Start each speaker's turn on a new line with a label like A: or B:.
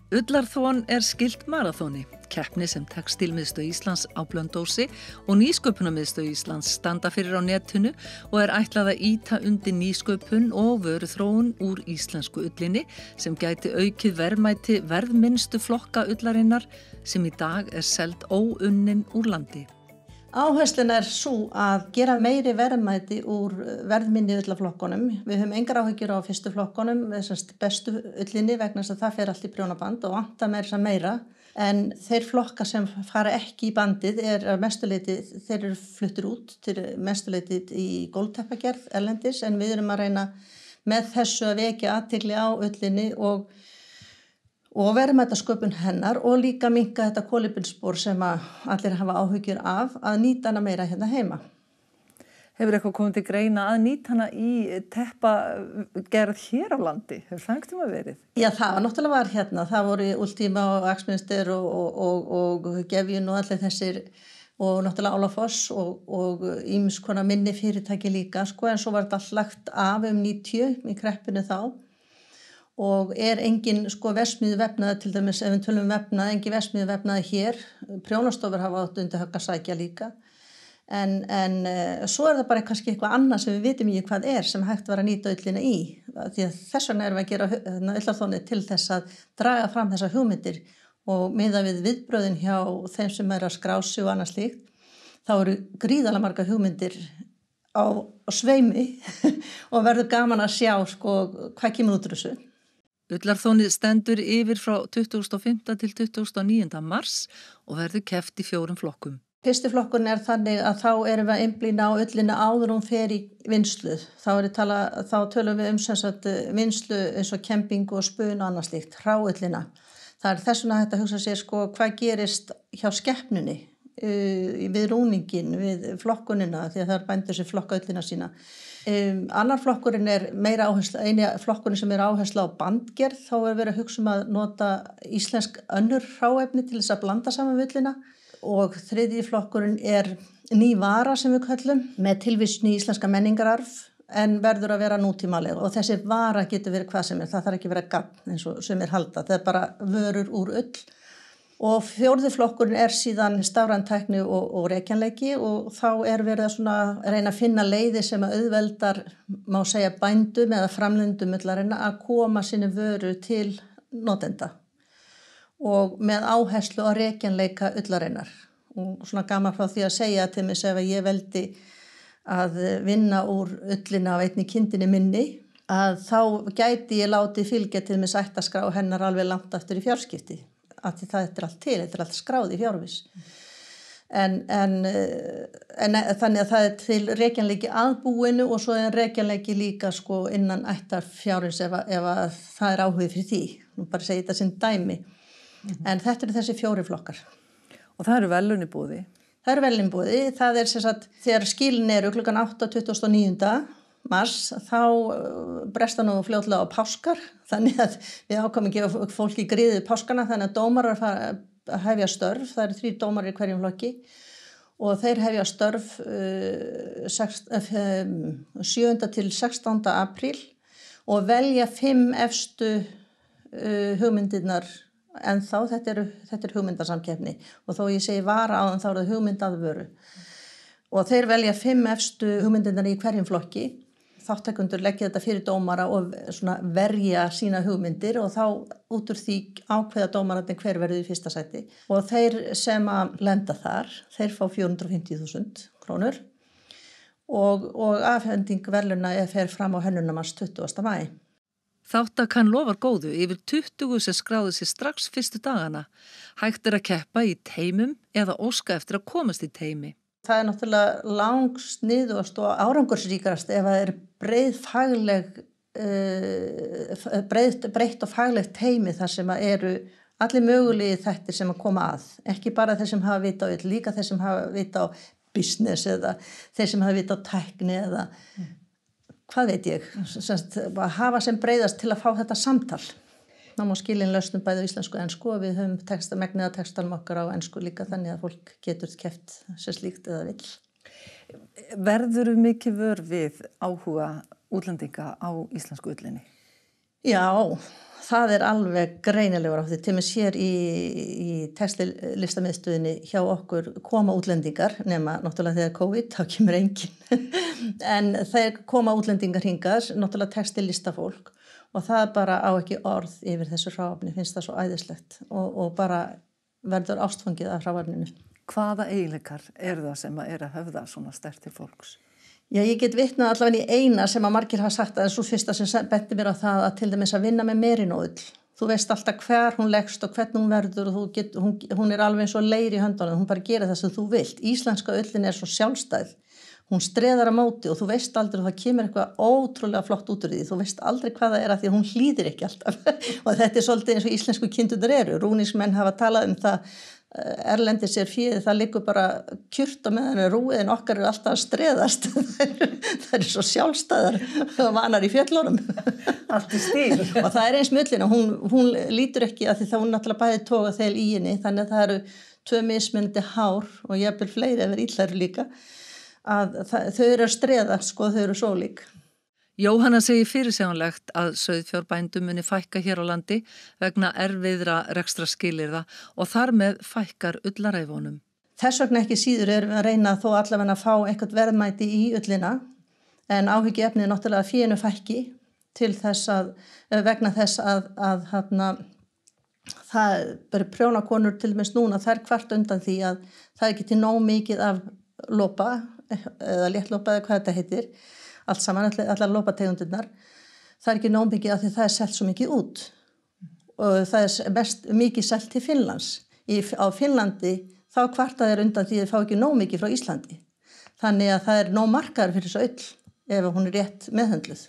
A: Ullarþon skylt maraþoni, keppni sem Textílmiðstöð Íslands á Blönduósi og Nýsköpunarmiðstöð Íslands standa fyrir á netinu og ætlað að ýta undir nýsköpun og vöruþróun úr íslensku ullinni sem gæti aukið verðmæti verðminnstu flokka ullarinnar sem í dag seld óunnin úr landi.
B: Áherslun sú að gera meiri verðmæti úr verðminni ullaflokkunum. Við höfum engar áhyggjur á fyrstu flokkunum, bestu ullinni vegna þess að það fer allt í prjónaband og vantar meira. En þeir flokka sem fara ekki í bandið að mestuleyti, þeir eru fluttir út til mestuleyti í gólfteppagerð erlendis en við erum að reyna með þessu að vekja athygli á ullinni og verðmætasköpun hennar og líka minnka þetta kolefnisspor sem allir hafa áhyggjur af að nýta hana meira hérna heima.
A: Hefur eitthvað komið til greina að nýta hana í teppagerð hér á landi? Hefur það einhvern tíma verið?
B: Já, það var náttúrulega hérna. Það voru Ultima og Axminster og Gefjun og allir þessir og náttúrulega Álafoss og ýmis konar minni fyrirtæki líka, en svo var þetta allt lagt af 90 í kreppinu þá. Og engin verksmiðjuvefnaður til dæmis ef við tölum vefnað, engin verksmiðjuvefnaður hér, prjónastofur hafa átt undir högg að sækja líka. En svo það bara kannski eitthvað annað sem við vitum ekki hvað sem hægt var að nýta ullina í. Því að þess vegna erum við að gera ullarþónið til þess að draga fram þessar hugmyndir og miða við viðbröðin hjá þeim sem að skrá sig og annað slíkt. Þá eru gríðarlega margar hugmyndir á sveimi og verður gaman að sjá hvað kemur út úr þessu.
A: Ullarþónið stendur yfir frá 25. til 29. mars og verður keppt í 4 flokkum.
B: Fyrsti flokkun þannig að þá erum við að einblína á ullina áður hún fer í vinslu. Þá tölum við vinslu eins og kempingu og spun og annað slíkt, hráullina. Það þess vegna hægt að hugsa sér hvað gerist hjá skepnunni við rúningin, við flokkunina því að það bændur sem flokka ullina sína. Annar flokkurinn meira áhersla, eini flokkurinn sem áhersla á bandgerð, þá verið að hugsa að nota íslensk önnur hráefni til þess að blanda saman ullina og þriðji flokkurinn ný vara sem við köllum með tilvísun í íslenska menningararf en verður að vera nútímaleg og þessi vara getur verið hvað sem það þarf ekki að vera gagn eins og sem halda, það bara vörur úr ull. Og fjórði flokkurinn síðan stafræn tækni og rekjanleiki og þá verið að reyna að finna leiðir sem að auðveldar, má segja bændum eða framleiðendum ullarinnar að koma sinni vöru til notenda og með áherslu á rekjanleika ullarinnar. Og gaman frá því að segja til mig ef ég veldi að vinna úr ullina af einni kindinni minni að þá gæti ég látið fylgja til mig ættaskrá hennar alveg langt aftur í fjárskipti. Að það allt til, þetta allt skráð í fjárvis. En þannig að það til rekjanleiki aðbúinu og svo rekjanleiki líka innan ættar fjárins ef það áhugið fyrir því. Nú bara segi þetta sem dæmi. En þetta eru þessi 4 flokkar.
A: Og það eru verðlaun í boði?
B: Það eru verðlaun í boði. Það sem sagt, þegar skilin klukkan 8:29. mars, þá bresta nú fljótlega á páskar, þannig að við ákvæmum ekki að fólki gríði páskana, þannig að dómarar fara að hefja störf, það eru 3 dómarar í hverjum flokki og þeir hefja störf 7. til 16. apríl og velja 5 efstu hugmyndirnar ennþá, þetta hugmyndasamkeppni og þó ég segi vara áðan þá það hugmyndað vöru og þeir velja 5 efstu hugmyndirnar í hverjum flokki. Þátttakendur leggja þetta fyrir dómara og verja sína hugmyndir og þá út úr því ákveða dómararnir hver verður í fyrsta sæti og þeir sem að lenda þar, þeir fá 450.000 krónur og afhending verðlauna fer fram á hönnunarmars 20. maí.
A: Þáttakan lofar góðu, yfir 20 sem skráðu sér strax fyrstu dagana. Hægt að keppa í teimum eða óska eftir að komast í teimi.
B: Það náttúrulega langsniðugast og árangursríkast ef það breytt og faglegt teimi þar sem eru allir mögulegi þættir sem að koma að. Ekki bara þeir sem hafa vita á ull, líka þeir sem hafa vita á business eða þeir sem hafa vita á tækni eða hvað veit ég, að hafa sem breiðast til að fá þetta samtal. Ná má skilin lausnum bæði á íslensku og ensku og við höfum megniða textanum okkar á ensku líka þannig að fólk getur keppt sér slíkt eða vill.
A: Verður mikið vör við áhuga útlendinga á íslensku ullinni?
B: Já, það alveg greinilegur á því. Til mig sér í textillistamiðstöðinni hjá okkur koma útlendingar, nema náttúrulega þegar COVID, þá kemur enginn. En þeir koma útlendingar hingað, náttúrulega textillistafólk og það bara á ekki orð yfir þessu hráefni, finnst það svo æðislegt og bara verður ástfangið af hráefninu.
A: Hvaða eiginleikar það sem að höfða svona sterkt til fólks?
B: Já, ég get vitnað allavega í eina sem að margir hafa sagt að svo fyrsta sem benti mér á það að til dæmis að vinna með merinóull. Þú veist alltaf hver hún leggst og hvernig hún verður og hún alveg eins og leir í höndunum, hún bara gerir það sem þú vilt. Íslenska ullin svo sjálfstæð, hún streðar á móti og þú veist aldrei og það kemur eitthvað ótrúlega flott út úr því. Þú veist aldrei hvað það að því að hún hlýðir ekki alltaf og þetta svolítið eins og íslensku kindurnar Rúningsmenn hafa talað það. Erlendis fíð, það liggur bara kjurt á meðan rúið en okkar alltaf að streðast það svo sjálfstæðar og vanar í fjöllunum
A: allt í stíl
B: og það eins með ullina, hún lítur ekki að því það hún náttúrulega bæði toga þel í henni þannig að það eru 2 mismunandi hár og jafnvel fleiri ef illæru líka að þau eru að streða sko, þau eru svo lík.
A: Jóhanna segir fyrirsjáanlegt að sauðfjárbændum muni fækka hér á landi vegna erfiðra rekstrarskilyrða og þar með fækkar ullaræfunum.
B: Þess vegna ekki síður erum við að reyna þó allavega að fá eitthvað verðmæti í ullina en áhyggjuefnið náttúrulega fénu fækki til þess að vegna þess að það bara prjónakonur til dæmis núna þær kvart undan því að það ekki til nóg mikið af lopa eða léttlópa eða hvað þetta heitir. Allt saman, allar lópategundirnar, það ekki nóg mikið af því það selt svo mikið út og það mikið selt til Finnlands. Á Finnlandi þá kvarta þeir undan því þeir fá ekki nóg mikið frá Íslandi. Þannig að það nóg markaður fyrir þessu ull ef hún rétt meðhöndluð.